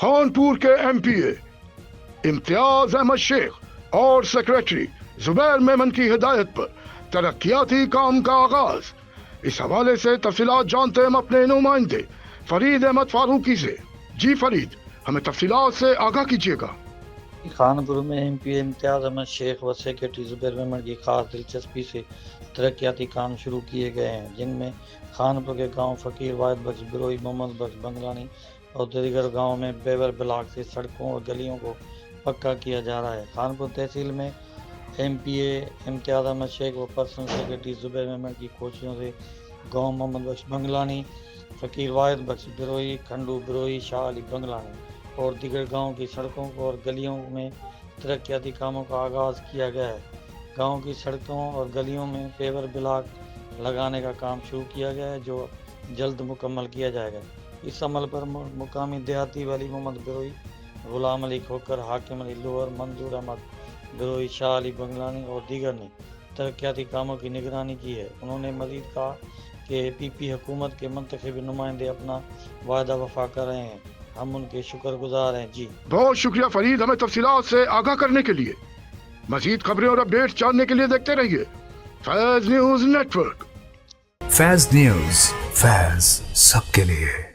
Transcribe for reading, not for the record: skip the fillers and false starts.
خانپور کے MP امتیاز احمد شیخ اور secretary زبیر میمن کی ہدایت پر ترقیاتی کام کا آغاز۔ اس حوالے سے تفصیلات جانتے ہیں ہم اپنے نمائندے فرید احمد فاروقی سے۔ جی فرید، ہمیں تفصیلات سے آگاہ کیجیے گا۔ خانپور میں MP امتیاز احمد شیخ و سیکریٹری زبیر میمن کی خاص دلچسپی سے ترقیاتی کام شروع کیے گئے ہیں، جن میں خانپور کے گاؤں فقیر واحد بخش بروئی، محمد بخش بنگلانی اور دیگر گاؤں میں پیور بلاک سے سڑکوں اور گلیوں کو پکا کیا جا رہا ہے۔ خانپور تحصیل میں MPA امتیاز احمد شیخ و پرسنل سیکریٹری زبیر میمن کی کوششوں سے گاؤں محمد بخش بنگلانی، فقیر واحد بخش بروئی، کھنڈو بروئی، شاہ علی بنگلانی اور دیگر گاؤں کی سڑکوں اور گلیوں میں ترقیاتی کاموں کا آغاز کیا گیا ہے۔ گاؤں کی سڑکوں اور گلیوں میں پیور بلاک لگانے کا کام شروع کیا گیا ہے، جو جلد مکمل کیا جائے گا۔ اس عمل پر مقامی دیہاتی ولی محمد بروئی، غلام علی کھوکر، حاکم علی لوہر، منظور احمد بروئی، شاہ علی بنگلانی اور دیگر نے ترقیاتی کاموں کی نگرانی کی ہے۔ انہوں نے مزید کہا کہ PP حکومت کے منتخب نمائندے اپنا وعدہ وفا کر رہے ہیں، ہم ان کے شکر گزار ہیں۔ جی بہت شکریہ فرید، ہمیں تفصیلات سے آگاہ کرنے کے لیے۔ مزید خبریں اور اپڈیٹس جاننے کے لیے دیکھتے رہیے فیض نیوز نیٹ ورک۔ فیض نیوز، فیض سب کے لیے۔